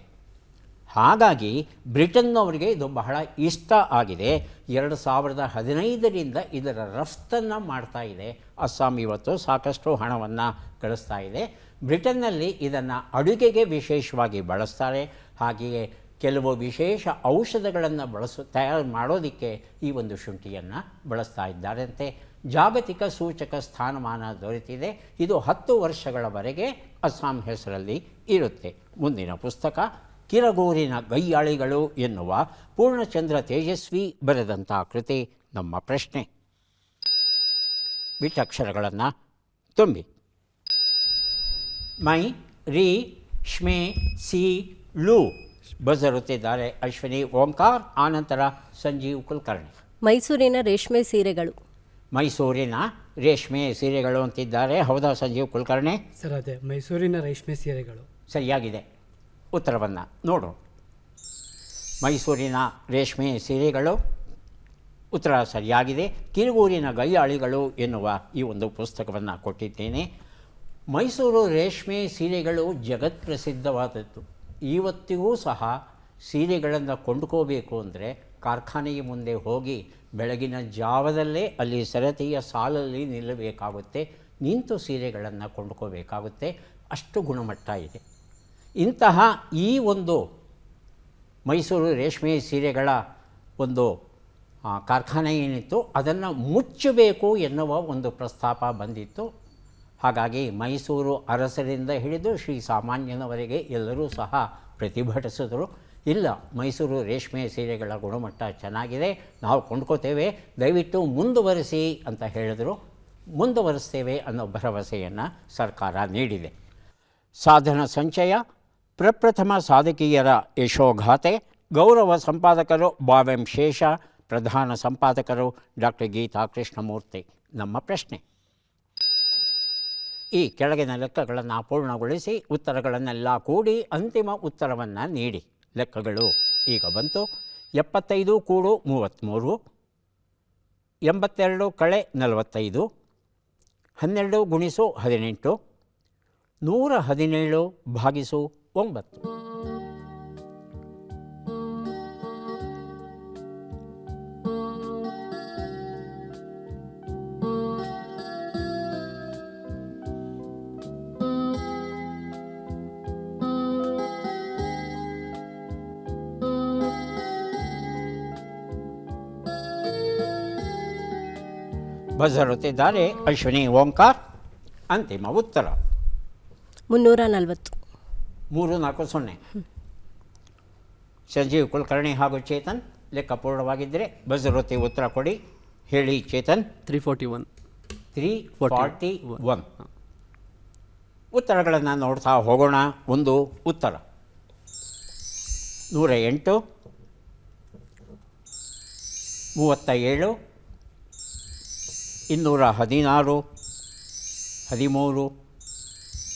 ಹಾಗಾಗಿ ಬ್ರಿಟನ್ನವರಿಗೆ ಇದು ಬಹಳ ಇಷ್ಟ ಆಗಿದೆ. 2015ರಿಂದ ಇದರ ರಫ್ತನ್ನು ಮಾಡ್ತಾ ಇದೆ. ಅಸ್ಸಾಂ ಇವತ್ತು ಸಾಕಷ್ಟು ಹಣವನ್ನು ಗಳಿಸ್ತಾ ಇದೆ. ಬ್ರಿಟನ್ನಲ್ಲಿ ಇದನ್ನು ಅಡುಗೆಗೆ ವಿಶೇಷವಾಗಿ ಬಳಸ್ತಾರೆ. ಹಾಗೆಯೇ ಕೆಲವು ವಿಶೇಷ ಔಷಧಗಳನ್ನು ತಯಾರು ಮಾಡೋದಕ್ಕೆ ಈ ಒಂದು ಶುಂಠಿಯನ್ನು ಬಳಸ್ತಾ ಇದ್ದಾರಂತೆ. ಜಾಗತಿಕ ಸೂಚಕ ಸ್ಥಾನಮಾನ ದೊರೆತಿದೆ. ಇದು 10 ವರ್ಷಗಳವರೆಗೆ ಅಸ್ಸಾಂ ಹೆಸರಲ್ಲಿ ಇರುತ್ತೆ. ಮುಂದಿನ ಪುಸ್ತಕ ಕಿರಗೂರಿನ ಗಯ್ಯಾಳಿಗಳು ಎನ್ನುವ ಪೂರ್ಣಚಂದ್ರ ತೇಜಸ್ವಿ ಬರೆದಂಥ ಕೃತಿ. ನಮ್ಮ ಪ್ರಶ್ನೆ, ಬಿಟ್ಟಕ್ಷರಗಳನ್ನು ತುಂಬಿ. ಮೈ, ರಿ, ಶ್ಮೆ, ಸಿ, ಲು. ಬಜರುತ್ತಿದ್ದಾರೆ ಅಶ್ವಿನಿ ಓಂಕಾರ್, ಆನಂತರ ಸಂಜೀವ್ ಕುಲಕರ್ಣಿ. ಮೈಸೂರಿನ ರೇಷ್ಮೆ ಸೀರೆಗಳು. ಮೈಸೂರಿನ ರೇಷ್ಮೆ ಸೀರೆಗಳು ಅಂತಿದ್ದಾರೆ. ಹೌದಾ ಸಂಜೀವ್ ಕುಲಕರ್ಣಿ? ಸರ್ ಅದೇ ಮೈಸೂರಿನ ರೇಷ್ಮೆ ಸೀರೆಗಳು ಸರಿಯಾಗಿದೆ. ಉತ್ತರವನ್ನು ನೋಡು. ಮೈಸೂರಿನ ರೇಷ್ಮೆ ಸೀರೆಗಳು ಉತ್ತರ ಸರಿಯಾಗಿದೆ. ಕಿರಗೂರಿನ ಗಯ್ಯಾಳಿಗಳು ಎನ್ನುವ ಈ ಒಂದು ಪುಸ್ತಕವನ್ನು ಕೊಟ್ಟಿದ್ದೇನೆ. ಮೈಸೂರು ರೇಷ್ಮೆ ಸೀರೆಗಳು ಜಗತ್ಪ್ರಸಿದ್ಧವಾದದ್ದು. ಇವತ್ತಿಗೂ ಸಹ ಸೀರೆಗಳನ್ನು ಕೊಂಡ್ಕೋಬೇಕು ಅಂದರೆ ಕಾರ್ಖಾನೆಯ ಮುಂದೆ ಹೋಗಿ ಬೆಳಗಿನ ಜಾವದಲ್ಲೇ ಅಲ್ಲಿ ಸರತಿಯ ಸಾಲಲ್ಲಿ ನಿಲ್ಲಬೇಕಾಗುತ್ತೆ. ನಿಂತು ಸೀರೆಗಳನ್ನು ಕೊಂಡ್ಕೋಬೇಕಾಗುತ್ತೆ. ಅಷ್ಟು ಗುಣಮಟ್ಟ ಇದೆ. ಇಂತಹ ಈ ಒಂದು ಮೈಸೂರು ರೇಷ್ಮೆ ಸೀರೆಗಳ ಒಂದು ಕಾರ್ಖಾನೆ ಏನಿತ್ತು ಅದನ್ನು ಮುಚ್ಚಬೇಕು ಎನ್ನುವ ಒಂದು ಪ್ರಸ್ತಾಪ ಬಂದಿತ್ತು. ಹಾಗಾಗಿ ಮೈಸೂರು ಅರಸರಿಂದ ಹಿಡಿದು ಶ್ರೀ ಸಾಮಾನ್ಯನವರೆಗೆ ಎಲ್ಲರೂ ಸಹ ಪ್ರತಿಭಟಿಸಿದರು. ಇಲ್ಲ, ಮೈಸೂರು ರೇಷ್ಮೆ ಸೀರೆಗಳ ಗುಣಮಟ್ಟ ಚೆನ್ನಾಗಿದೆ, ನಾವು ಕೊಂಡ್ಕೋತೇವೆ, ದಯವಿಟ್ಟು ಮುಂದುವರಿಸಿ ಅಂತ ಹೇಳಿದರು. ಮುಂದುವರಿಸ್ತೇವೆ ಅನ್ನೋ ಭರವಸೆಯನ್ನು ಸರ್ಕಾರ ನೀಡಿದೆ. ಸಾಧನ ಸಂಚಯ, ಪ್ರಪ್ರಥಮ ಸಾಧಕಿಯರ ಯಶೋಗಾಥೆ. ಗೌರವ ಸಂಪಾದಕರು ಬಾವೆಂ ಶೇಷ, ಪ್ರಧಾನ ಸಂಪಾದಕರು ಡಾಕ್ಟರ್ ಗೀತಾ ಕೃಷ್ಣಮೂರ್ತಿ. ನಮ್ಮ ಪ್ರಶ್ನೆ, ಈ ಕೆಳಗಿನ ಲೆಕ್ಕಗಳನ್ನು ಪೂರ್ಣಗೊಳಿಸಿ ಉತ್ತರಗಳನ್ನೆಲ್ಲ ಕೂಡಿ ಅಂತಿಮ ಉತ್ತರವನ್ನು ನೀಡಿ. ಲೆಕ್ಕಗಳು ಈಗ ಬಂತು. 75 ಕೂಡು 33, 82 ಕಳೆ 45, 12 ಗುಣಿಸು 18, 117 ಭಾಗಿಸು 9. ಬಜರುತ್ತಿದ್ದಾರೆ ಅಶ್ವಿನಿ ಓಂಕಾರ್. ಅಂತಿಮ ಉತ್ತರ 340. 340. ಸಂಜೀವ್ ಕುಲಕರ್ಣಿ ಹಾಗೂ ಚೇತನ್ ಲೆಕ್ಕ ಪೂರ್ಣವಾಗಿದ್ದರೆ ಬಜರುತ್ತಿ ಉತ್ತರ ಕೊಡಿ. ಹೇಳಿ ಚೇತನ್. 341. 341. ಉತ್ತರಗಳನ್ನು ನೋಡ್ತಾ ಹೋಗೋಣ. ಒಂದು ಉತ್ತರ 108, 37, 216, 13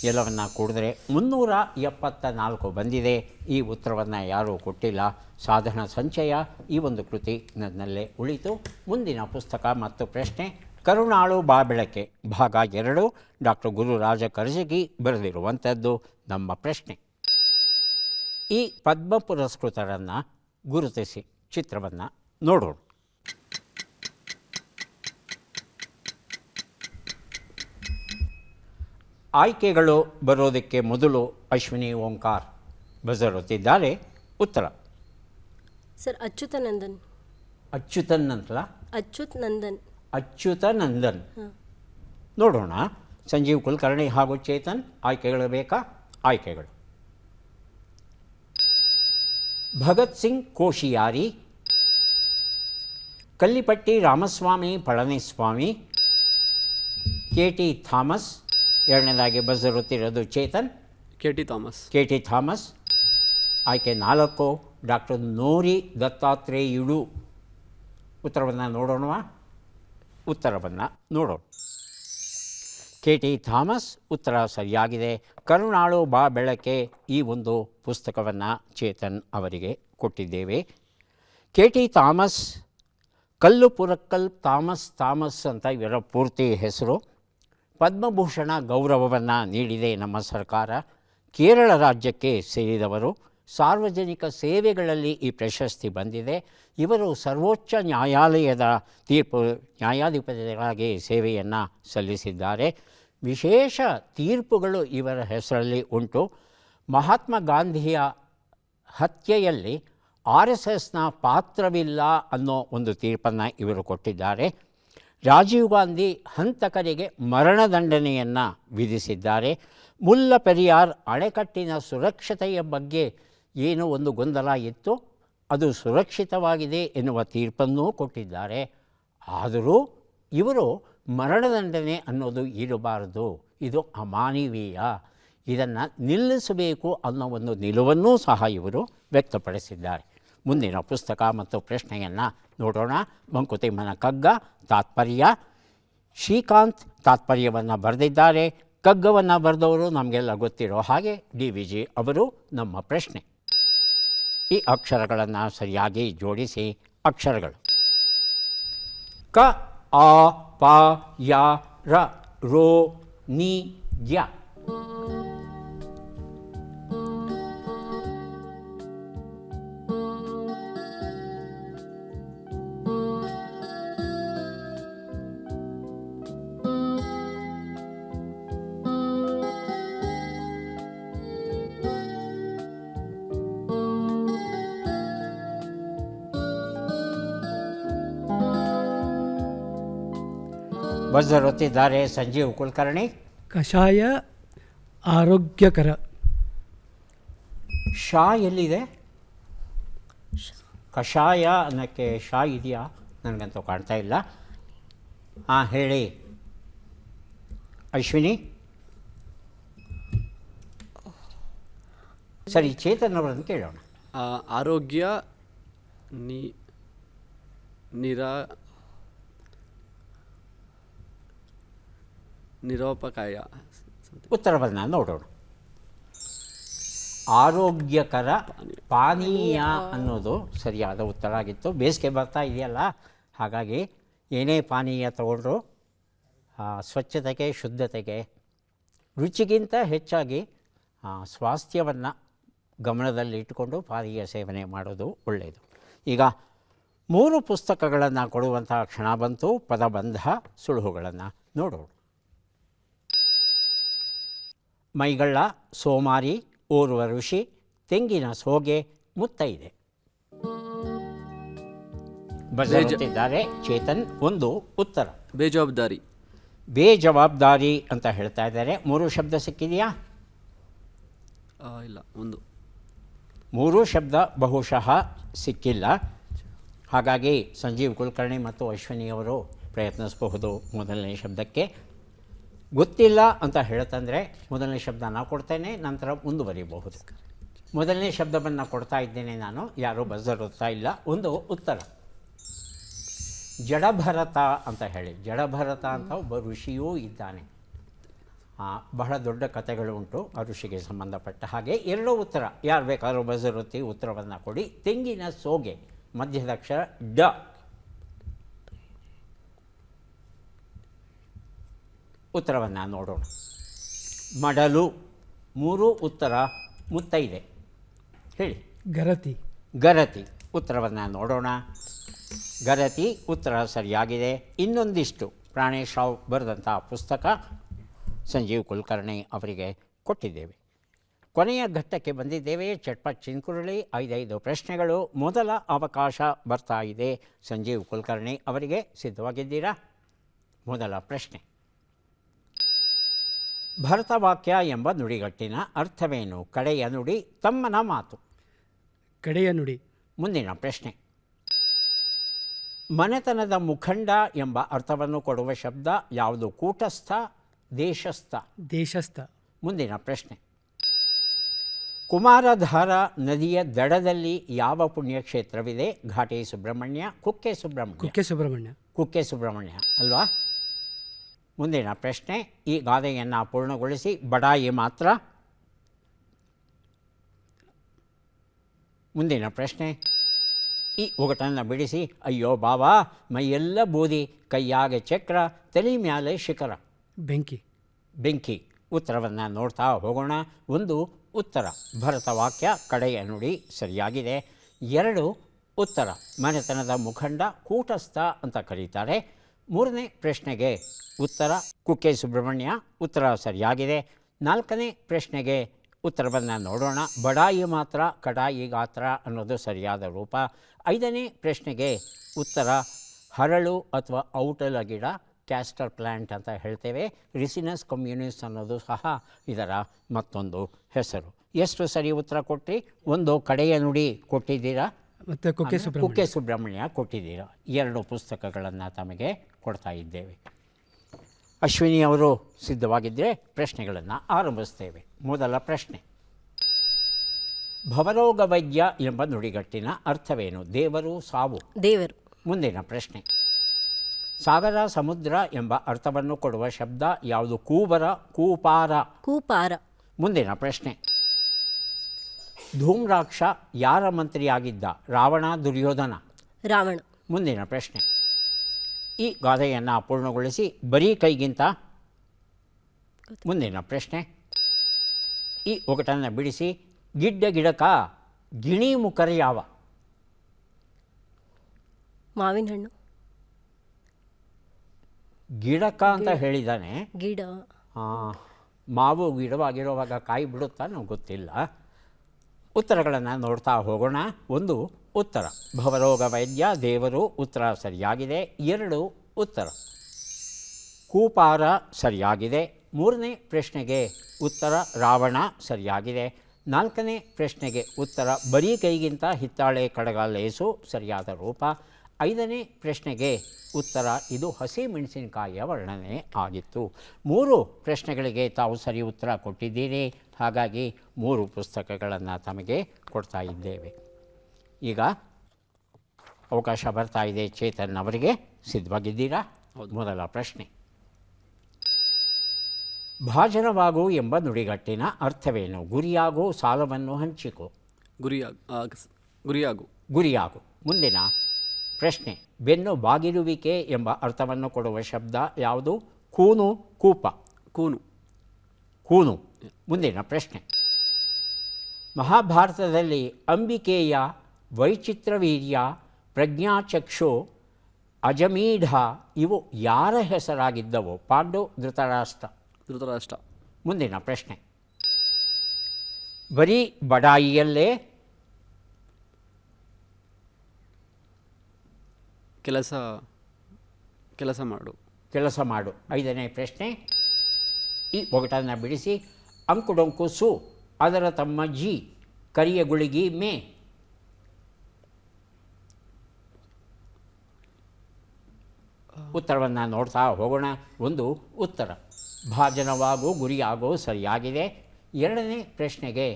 ಎಲ್ಲವನ್ನು ಕೂಡಿದ್ರೆ 374 ಬಂದಿದೆ. ಈ ಉತ್ತರವನ್ನು ಯಾರೂ ಕೊಟ್ಟಿಲ್ಲ. ಸಾಧನ ಸಂಚಯ ಈ ಒಂದು ಕೃತಿ ನನ್ನಲ್ಲೇ ಉಳಿತು. ಮುಂದಿನ ಪುಸ್ತಕ ಮತ್ತು ಪ್ರಶ್ನೆ ಕರುಣಾಳು ಬಾ ಬೆಳಕೆ ಭಾಗ 2, ಡಾಕ್ಟರ್ ಗುರುರಾಜ ಕರ್ಜಗಿ ಬರೆದಿರುವಂಥದ್ದು. ನಮ್ಮ ಪ್ರಶ್ನೆ, ಈ ಪದ್ಮ ಪುರಸ್ಕೃತರನ್ನು ಗುರುತಿಸಿ ಚಿತ್ರವನ್ನು ನೋಡೋಣ. ಆಯ್ಕೆಗಳು ಬರೋದಕ್ಕೆ ಮೊದಲು ಅಶ್ವಿನಿ ಓಂಕಾರ್ ಬಜರುತ್ತಿದ್ದಾರೆ. ಉತ್ತರ ಸರ್ ಅಚ್ಯುತಾನಂದನ್. ಅಚ್ಯುತನ್ ಅಂತಲ್ಲ, ಅಚ್ಯುತಾನಂದನ್. ನೋಡೋಣ. ಸಂಜೀವ್ ಕುಲಕರ್ಣಿ ಹಾಗೂ ಚೇತನ್ ಆಯ್ಕೆಗಳು ಬೇಕಾ? ಆಯ್ಕೆಗಳು: ಭಗತ್ ಸಿಂಗ್ ಕೋಶಿಯಾರಿ, ಕಲ್ಲಿಪಟ್ಟಿ ರಾಮಸ್ವಾಮಿ ಪಳನಿಸ್ವಾಮಿ, KT ಥಾಮಸ್. ಎರಡನೇದಾಗಿ ಬಜರುತ್ತಿರೋದು ಚೇತನ್. KT Thomas. ಆಯ್ಕೆ 4 ಡಾಕ್ಟರ್ ನೋರಿ ದತ್ತಾತ್ರೇಯುಡು. ಉತ್ತರವನ್ನು ನೋಡೋಣವಾ? ಉತ್ತರವನ್ನು ನೋಡೋಣ. KT ಥಾಮಸ್ ಉತ್ತರ ಸರಿಯಾಗಿದೆ. ಕರುಣಾಳು ಬಾ ಬೆಳಕೆ ಈ ಒಂದು ಪುಸ್ತಕವನ್ನು ಚೇತನ್ ಅವರಿಗೆ ಕೊಟ್ಟಿದ್ದೇವೆ. KT ಥಾಮಸ್, ಕಲ್ಲುಪುರಕ್ಕಲ್ ಥಾಮಸ್ ಅಂತ ಇವರ ಪೂರ್ತಿ ಹೆಸರು. ಪದ್ಮಭೂಷಣ ಗೌರವವನ್ನು ನೀಡಿದೆ ನಮ್ಮ ಸರ್ಕಾರ. ಕೇರಳ ರಾಜ್ಯಕ್ಕೆ ಸೇರಿದವರು. ಸಾರ್ವಜನಿಕ ಸೇವೆಗಳಲ್ಲಿ ಈ ಪ್ರಶಸ್ತಿ ಬಂದಿದೆ. ಇವರು ಸರ್ವೋಚ್ಚ ನ್ಯಾಯಾಲಯದ ನ್ಯಾಯಾಧಿಪತಿಗಳಾಗಿ ಸೇವೆಯನ್ನು ಸಲ್ಲಿಸಿದ್ದಾರೆ. ವಿಶೇಷ ತೀರ್ಪುಗಳು ಇವರ ಹೆಸರಲ್ಲಿ ಉಂಟು. ಮಹಾತ್ಮ ಗಾಂಧಿಯ ಹತ್ಯೆಯಲ್ಲಿ RSSನ ಪಾತ್ರವಿಲ್ಲ ಅನ್ನೋ ಒಂದು ತೀರ್ಪನ್ನು ಇವರು ಕೊಟ್ಟಿದ್ದಾರೆ. ರಾಜೀವ್ ಗಾಂಧಿ ಹಂತಕರಿಗೆ ಮರಣದಂಡನೆಯನ್ನು ವಿಧಿಸಿದ್ದಾರೆ. ಮುಲ್ಲ ಪೆರಿಯಾರ್ ಅಣೆಕಟ್ಟಿನ ಸುರಕ್ಷತೆಯ ಬಗ್ಗೆ ಏನು ಒಂದು ಗೊಂದಲ ಇತ್ತು, ಅದು ಸುರಕ್ಷಿತವಾಗಿದೆ ಎನ್ನುವ ತೀರ್ಪನ್ನೂ ಕೊಟ್ಟಿದ್ದಾರೆ. ಆದರೂ ಇವರು ಮರಣದಂಡನೆ ಅನ್ನೋದು ಇರಬಾರದು, ಇದು ಅಮಾನವೀಯ, ಇದನ್ನು ನಿಲ್ಲಿಸಬೇಕು ಅನ್ನೋ ಒಂದು ನಿಲುವನ್ನೂ ಸಹ ಇವರು ವ್ಯಕ್ತಪಡಿಸಿದ್ದಾರೆ. ಮುಂದಿನ ಪುಸ್ತಕ ಮತ್ತು ಪ್ರಶ್ನೆಯನ್ನು ನೋಡೋಣ. ಮಂಕುತಿಮ್ಮನ ಕಗ್ಗ ತಾತ್ಪರ್ಯ. ಶ್ರೀಕಾಂತ್ ತಾತ್ಪರ್ಯವನ್ನು ಬರೆದಿದ್ದಾರೆ. ಕಗ್ಗವನ್ನು ಬರೆದವರು ನಮಗೆಲ್ಲ ಗೊತ್ತಿರೋ ಹಾಗೆ DVG ಅವರು. ನಮ್ಮ ಪ್ರಶ್ನೆ, ಈ ಅಕ್ಷರಗಳನ್ನು ಸರಿಯಾಗಿ ಜೋಡಿಸಿ. ಅಕ್ಷರಗಳು: ಕ, ಆ, ಪ, ಯ, ರ, ರೋ, ನಿ, ಯ. ಬಜರ್ ಒತ್ತಿದ್ದಾರೆ ಸಂಜೀವ್ ಕುಲಕರ್ಣಿ. ಕಷಾಯ ಆರೋಗ್ಯಕರ. ಶಾ ಎಲ್ಲಿದೆ? ಕಷಾಯ ಅನ್ನೋಕ್ಕೆ ಶಾ ಇದೆಯಾ? ನನಗಂತೂ ಕಾಣ್ತಾ ಇಲ್ಲ. ಹಾಂ, ಹೇಳಿ ಅಶ್ವಿನಿ. ಸರಿ, ಚೇತನ್ ಅವರನ್ನು ಕೇಳೋಣ. ಆರೋಗ್ಯ ನಿರೋಪಕಾಯ. ಉತ್ತರವನ್ನು ನೋಡೋಣ. ಆರೋಗ್ಯಕರ ಪಾನೀಯ ಅನ್ನೋದು ಸರಿಯಾದ ಉತ್ತರ ಆಗಿತ್ತು. ಬೇಸಿಗೆ ಬರ್ತಾ ಇದೆಯಲ್ಲ, ಹಾಗಾಗಿ ಏನೇ ಪಾನೀಯ ತಗೊಂಡ್ರು ಸ್ವಚ್ಛತೆಗೆ, ಶುದ್ಧತೆಗೆ, ರುಚಿಗಿಂತ ಹೆಚ್ಚಾಗಿ ಸ್ವಾಸ್ಥ್ಯವನ್ನು ಗಮನದಲ್ಲಿಟ್ಟುಕೊಂಡು ಪಾನೀಯ ಸೇವನೆ ಮಾಡೋದು ಒಳ್ಳೆಯದು. ಈಗ 3 ಪುಸ್ತಕಗಳನ್ನು ಕೊಡುವಂಥ ಕ್ಷಣ ಬಂತು. ಪದಬಂಧ ಸುಳುಹುಗಳನ್ನು ನೋಡೋಣ. ಮೈಗಳ್ಳ, ಸೋಮಾರಿ, ಓರ್ವ ಋಷಿ, ತೆಂಗಿನ ಸೋಗೆ, ಮುತ್ತೈದೆ. ಬರೆದಿದ್ದಾರೆ ಚೇತನ್. ಒಂದು ಉತ್ತರ ಬೇಜವಾಬ್ದಾರಿ. ಬೇಜವಾಬ್ದಾರಿ ಅಂತ ಹೇಳ್ತಾ ಇದ್ದಾರೆ. 3 ಶಬ್ದ ಸಿಕ್ಕಿದೆಯಾ? ಇಲ್ಲ, ಒಂದು 3 ಶಬ್ದ ಬಹುಶಃ ಸಿಕ್ಕಿಲ್ಲ. ಹಾಗಾಗಿ ಸಂಜೀವ್ ಕುಲಕರ್ಣಿ ಮತ್ತು ಅಶ್ವಿನಿಯವರು ಪ್ರಯತ್ನಿಸಬಹುದು. ಮೊದಲನೇ ಶಬ್ದಕ್ಕೆ ಗೊತ್ತಿಲ್ಲ ಅಂತ ಹೇಳ್ತಂದರೆ ಮೊದಲನೇ ಶಬ್ದನ ಕೊಡ್ತೇನೆ, ನಂತರ ಮುಂದುವರಿಬಹುದು. ಮೊದಲನೇ ಶಬ್ದವನ್ನು ಕೊಡ್ತಾ ಇದ್ದೇನೆ ನಾನು, ಯಾರೂ ಬಜರ್ ಓದ್ತಾ ಇಲ್ಲ. ಒಂದು ಉತ್ತರ ಜಡಭರತ ಅಂತ ಹೇಳಿ. ಜಡಭರತ ಅಂತ ಒಬ್ಬ ಋಷಿಯೂ ಇದ್ದಾನೆ. ಬಹಳ ದೊಡ್ಡ ಕಥೆಗಳು ಉಂಟು ಆ ಋಷಿಗೆ ಸಂಬಂಧಪಟ್ಟ ಹಾಗೆ. 2 ಉತ್ತರ. ಯಾರು ಬೇಕಾದ್ರೂ ಬಜರ್ ಒತ್ತಿ ಉತ್ತರವನ್ನು ಕೊಡಿ. ತೆಂಗಿನ ಸೋಗೆ, ಮಧ್ಯದ ಅಕ್ಷರ ಡ. ಉತ್ತರವನ್ನು ನೋಡೋಣ. ಮಡಲು. 3 ಉತ್ತರ. ಮುತ್ತೈದೆ. ಹೇಳಿ. ಗರತಿ. ಗರತಿ. ಉತ್ತರವನ್ನು ನೋಡೋಣ. ಗರತಿ ಉತ್ತರ ಸರಿಯಾಗಿದೆ. ಇನ್ನೊಂದಿಷ್ಟು ಪ್ರಾಣೇಶ್ ರಾವ್ ಬರೆದಂಥ ಪುಸ್ತಕ ಸಂಜೀವ್ ಕುಲಕರ್ಣಿ ಅವರಿಗೆ ಕೊಟ್ಟಿದ್ದೇವೆ. ಕೊನೆಯ ಘಟ್ಟಕ್ಕೆ ಬಂದಿದ್ದೇವೆ. ಚಟ್ಪಟ್ ಚಿನ್ಕುರುಳಿ. 5 ಪ್ರಶ್ನೆಗಳು. ಮೊದಲ ಅವಕಾಶ ಬರ್ತಾ ಇದೆ. ಸಂಜೀವ್ ಕುಲಕರ್ಣಿ ಅವರಿಗೆ ಸಿದ್ಧವಾಗಿದ್ದೀರಾ? ಮೊದಲ ಪ್ರಶ್ನೆ. ಭರತವಾಕ್ಯ ಎಂಬ ನುಡಿಗಟ್ಟಿನ ಅರ್ಥವೇನು? ಕಡೆಯ ನುಡಿ, ತಮ್ಮನ ಮಾತು. ಕಡೆಯ ನುಡಿ. ಮುಂದಿನ ಪ್ರಶ್ನೆ. ಮನೆತನದ ಮುಖಂಡ ಎಂಬ ಅರ್ಥವನ್ನು ಕೊಡುವ ಶಬ್ದ ಯಾವುದು? ಕೂಟಸ್ಥ, ದೇಶಸ್ಥ? ದೇಶಸ್ಥ. ಮುಂದಿನ ಪ್ರಶ್ನೆ. ಕುಮಾರಧಾರ ನದಿಯ ದಡದಲ್ಲಿ ಯಾವ ಪುಣ್ಯಕ್ಷೇತ್ರವಿದೆ? ಘಾಟಿ ಸುಬ್ರಹ್ಮಣ್ಯ, ಕುಕ್ಕೆ ಸುಬ್ರಹ್ಮಣ್ಯ? ಕುಕ್ಕೆ ಸುಬ್ರಹ್ಮಣ್ಯ. ಕುಕ್ಕೆ ಸುಬ್ರಹ್ಮಣ್ಯ ಅಲ್ವಾ? ಮುಂದಿನ ಪ್ರಶ್ನೆ. ಈ ಗಾದೆಯನ್ನು ಪೂರ್ಣಗೊಳಿಸಿ. ಬಡಾಯಿ ಮಾತ್ರ. ಮುಂದಿನ ಪ್ರಶ್ನೆ. ಈ ಒಗಟನ್ನು ಬಿಡಿಸಿ. ಅಯ್ಯೋ ಬಾಬಾ, ಮೈಯೆಲ್ಲ ಬೂದಿ, ಕೈಯಾಗೆ ಚಕ್ರ, ತಲೆ ಮ್ಯಾಲೆ ಶಿಖರ. ಬೆಂಕಿ. ಬೆಂಕಿ. ಉತ್ತರವನ್ನು ನೋಡ್ತಾ ಹೋಗೋಣ. ಒಂದು ಉತ್ತರ ಭರತವಾಕ್ಯ, ಕಡೆಯ ನುಡಿ ಸರಿಯಾಗಿದೆ. 2 ಉತ್ತರ ಮನೆತನದ ಮುಖಂಡ, ಕೂಟಸ್ಥ ಅಂತ ಕರೀತಾರೆ. 3ನೇ ಪ್ರಶ್ನೆಗೆ ಉತ್ತರ ಕುಕ್ಕೆ ಸುಬ್ರಹ್ಮಣ್ಯ. ಉತ್ತರ ಸರಿಯಾಗಿದೆ. 4ನೇ ಪ್ರಶ್ನೆಗೆ ಉತ್ತರವನ್ನು ನೋಡೋಣ. ಬಡಾಯಿ ಮಾತ್ರ, ಕಡಾಯಿ ಗಾತ್ರ ಅನ್ನೋದು ಸರಿಯಾದ ರೂಪ. 5ನೇ ಪ್ರಶ್ನೆಗೆ ಉತ್ತರ ಹರಳು ಅಥವಾ ಔಟಲ ಗಿಡ, ಕ್ಯಾಸ್ಟರ್ ಪ್ಲ್ಯಾಂಟ್ ಅಂತ ಹೇಳ್ತೇವೆ. ರಿಸಿನಸ್ ಕಮ್ಯುನಿಸ್ ಅನ್ನೋದು ಸಹ ಇದರ ಮತ್ತೊಂದು ಹೆಸರು. ಎಷ್ಟು ಸರಿ ಉತ್ತರ ಕೊಟ್ಟು ಒಂದು ಕಡೆಯ ನುಡಿ ಕೊಟ್ಟಿದ್ದೀರಾ ಮತ್ತು ಕುಕ್ಕೆ ಸುಬ್ರಹ್ಮಣ್ಯ ಕೊಟ್ಟಿದ್ದೀರಾ. 2 ಪುಸ್ತಕಗಳನ್ನು ತಮಗೆ ಕೊಡ್ತಾ ಇದ್ದೇವೆ. ಅಶ್ವಿನಿ ಅವರು ಸಿದ್ಧವಾಗಿದ್ದರೆ ಪ್ರಶ್ನೆಗಳನ್ನು ಆರಂಭಿಸ್ತೇವೆ. ಮೊದಲ ಪ್ರಶ್ನೆ, ಭವರೋಗ ವೈದ್ಯ ಎಂಬ ನುಡಿಗಟ್ಟಿನ ಅರ್ಥವೇನು? ದೇವರು, ಸಾವು. ದೇವರು. ಮುಂದಿನ ಪ್ರಶ್ನೆ, ಸಾಗರ, ಸಮುದ್ರ ಎಂಬ ಅರ್ಥವನ್ನು ಕೊಡುವ ಶಬ್ದ ಯಾವುದು? ಕೂಬರ, ಕೂಪಾರ. ಕೂಪಾರ. ಮುಂದಿನ ಪ್ರಶ್ನೆ, ಧೂಮ್ರಾಕ್ಷ ಯಾರ ಮಂತ್ರಿಯಾಗಿದ್ದ? ರಾವಣ, ದುರ್ಯೋಧನ. ರಾವಣ. ಮುಂದಿನ ಪ್ರಶ್ನೆ, ಈ ಗಾದೆಯನ್ನು ಪೂರ್ಣಗೊಳಿಸಿ. ಬರೀ ಕೈಗಿಂತ. ಮುಂದಿನ ಪ್ರಶ್ನೆ, ಈ ಒಗಟನ್ನು ಬಿಡಿಸಿ. ಗಿಡ್ಡ ಗಿಡಕ ಗಿಣಿ ಮುಖರ ಯಾವ? ಮಾವಿನ ಹಣ್ಣು. ಗಿಡಕ ಅಂತ ಹೇಳಿದ್ದಾನೆ. ಗಿಡ. ಮಾವು ಗಿಡವಾಗಿರುವಾಗ ಕಾಯಿ ಬಿಡುತ್ತಾ ನಮ್ಗೆ ಗೊತ್ತಿಲ್ಲ. ಉತ್ತರಗಳನ್ನು ನೋಡ್ತಾ ಹೋಗೋಣ. 1 ಉತ್ತರ ಭವರೋಗ ವೈದ್ಯ, ದೇವರು ಉತ್ತರ ಸರಿಯಾಗಿದೆ. 2 ಉತ್ತರ ಕೂಪಾರ ಸರಿಯಾಗಿದೆ. 3ನೇ ಪ್ರಶ್ನೆಗೆ ಉತ್ತರ ರಾವಣ ಸರಿಯಾಗಿದೆ. 4ನೇ ಪ್ರಶ್ನೆಗೆ ಉತ್ತರ ಬರೀ ಕೈಗಿಂತ ಹಿತ್ತಾಳೆ ಕಡಗ ಲೇಸು ಸರಿಯಾದ ರೂಪ. 5ನೇ ಪ್ರಶ್ನೆಗೆ ಉತ್ತರ ಇದು ಹಸಿ ಮೆಣಸಿನಕಾಯಿಯ ವರ್ಣನೆ ಆಗಿತ್ತು. 3 ಪ್ರಶ್ನೆಗಳಿಗೆ ತಾವು ಸರಿ ಉತ್ತರ ಕೊಟ್ಟಿದ್ದೀರಿ. ಹಾಗಾಗಿ 3 ಪುಸ್ತಕಗಳನ್ನು ತಮಗೆ ಕೊಡ್ತಾ ಇದ್ದೇವೆ. ಈಗ ಅವಕಾಶ ಬರ್ತಾ ಇದೆ ಚೇತನ್ ಅವರಿಗೆ. ಸಿದ್ಧವಾಗಿದ್ದೀರಾ? ಮೊದಲ ಪ್ರಶ್ನೆ, ಭಾಜನವಾಗು ಎಂಬ ನುಡಿಗಟ್ಟಿನ ಅರ್ಥವೇನು? ಗುರಿಯಾಗು, ಸಾಲವನ್ನು ಹಂಚಿಕೋ. ಗುರಿಯಾಗು. ಗುರಿಯಾಗು. ಮುಂದಿನ ಪ್ರಶ್ನೆ, ಬೆನ್ನು ಬಾಗಿರುವಿಕೆ ಎಂಬ ಅರ್ಥವನ್ನು ಕೊಡುವ ಶಬ್ದ ಯಾವುದು? ಕೂನು, ಕೂಪ. ಕೂನು. ಕೂನು. ಮುಂದಿನ ಪ್ರಶ್ನೆ, ಮಹಾಭಾರತದಲ್ಲಿ ಅಂಬಿಕೆಯ ವೈಚಿತ್ರವೀರ್ಯ, ಪ್ರಜ್ಞಾಚಕ್ಷು, ಅಜಮೀಢ ಇವು ಯಾರ ಹೆಸರಾಗಿದ್ದವು? ಪಾಂಡು, ಧೃತರಾಷ್ಟ್ರ. ಧೃತರಾಷ್ಟ್ರ. ಮುಂದಿನ ಪ್ರಶ್ನೆ, ಬರೀ ಬಡಾಯಿಯಲ್ಲೇ ಕೆಲಸ ಮಾಡು. 5ನೇ ಪ್ರಶ್ನೆ, ಈ ಒಗಟನ್ನು ಬಿಡಿಸಿ. ಅಂಕುಡೊಂಕು ಸು, ಅದರ ತಮ್ಮ ಜಿ, ಕರಿಯ ಗುಳಿಗಿ ಮೇ. ಉತ್ತರವನ್ನು ನೋಡ್ತಾ ಹೋಗೋಣ. 1 ಉತ್ತರ ಭಾಜನವಾಗು, ಗುರಿಯಾಗು ಸರಿಯಾಗಿದೆ. 2ನೇ ಪ್ರಶ್ನೆಗೆ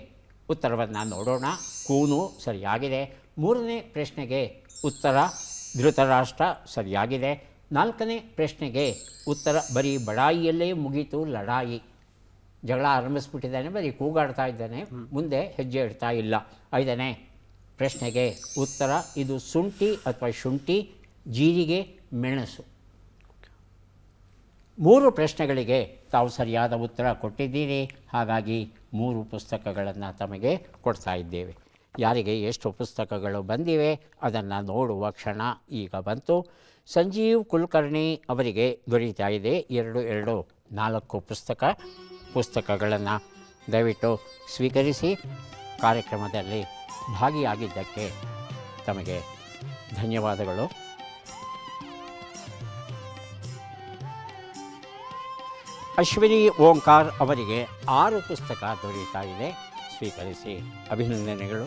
ಉತ್ತರವನ್ನು ನೋಡೋಣ. ಕೂನು ಸರಿಯಾಗಿದೆ. 3ನೇ ಪ್ರಶ್ನೆಗೆ ಉತ್ತರ ಧೃತರಾಷ್ಟ್ರ ಸರಿಯಾಗಿದೆ. 4ನೇ ಪ್ರಶ್ನೆಗೆ ಉತ್ತರ ಬರೀ ಬಡಾಯಿಯಲ್ಲೇ ಮುಗೀತು ಲಡಾಯಿ. ಜಗಳ ಆರಂಭಿಸ್ಬಿಟ್ಟಿದ್ದಾನೆ, ಬರೀ ಕೂಗಾಡ್ತಾ ಇದ್ದಾನೆ, ಮುಂದೆ ಹೆಜ್ಜೆ ಇಡ್ತಾ ಇಲ್ಲ. 5ನೇ ಪ್ರಶ್ನೆಗೆ ಉತ್ತರ ಇದು ಶುಂಠಿ ಅಥವಾ ಶುಂಠಿ, ಜೀರಿಗೆ, ಮೆಣಸು. 3 ಪ್ರಶ್ನೆಗಳಿಗೆ ತಾವು ಸರಿಯಾದ ಉತ್ತರ ಕೊಟ್ಟಿದ್ದೀರಿ. ಹಾಗಾಗಿ 3 ಪುಸ್ತಕಗಳನ್ನು ತಮಗೆ ಕೊಡ್ತಾ ಇದ್ದೇವೆ. ಯಾರಿಗೆ ಎಷ್ಟು ಪುಸ್ತಕಗಳು ಬಂದಿವೆ ಅದನ್ನು ನೋಡುವ ಕ್ಷಣ ಈಗ ಬಂತು. ಸಂಜೀವ್ ಕುಲಕರ್ಣಿ ಅವರಿಗೆ ದೊರೀತಾ ಇದೆ 4 ಪುಸ್ತಕಗಳನ್ನು ದಯವಿಟ್ಟು ಸ್ವೀಕರಿಸಿ. ಕಾರ್ಯಕ್ರಮದಲ್ಲಿ ಭಾಗಿಯಾಗಿದ್ದಕ್ಕೆ ತಮಗೆ ಧನ್ಯವಾದಗಳು. ಅಶ್ವಿನಿ ಓಂಕಾರ್ ಅವರಿಗೆ 6 ಪುಸ್ತಕ ದೊರೀತಾ ಇದೆ, ಸ್ವೀಕರಿಸಿ. ಅಭಿನಂದನೆಗಳು.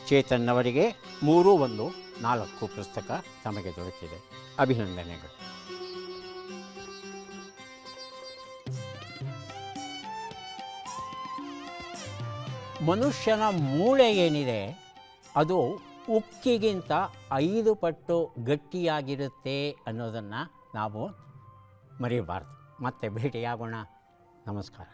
ಚೇತನ್ ಅವರಿಗೆ 3, 1, 4 ಪುಸ್ತಕ ತಮಗೆ ದೊರೆತಿದೆ, ಅಭಿನಂದನೆಗಳು. ಮನುಷ್ಯನ ಮೂಳೆ ಏನಿದೆ ಅದು ಉಕ್ಕಿಗಿಂತ 5 ಪಟ್ಟು ಗಟ್ಟಿಯಾಗಿರುತ್ತೆ ಅನ್ನೋದನ್ನು ನಾವು ಮರೆಯಬಾರ್ದು. ಮತ್ತೆ ಭೇಟಿಯಾಗೋಣ. ನಮಸ್ಕಾರ.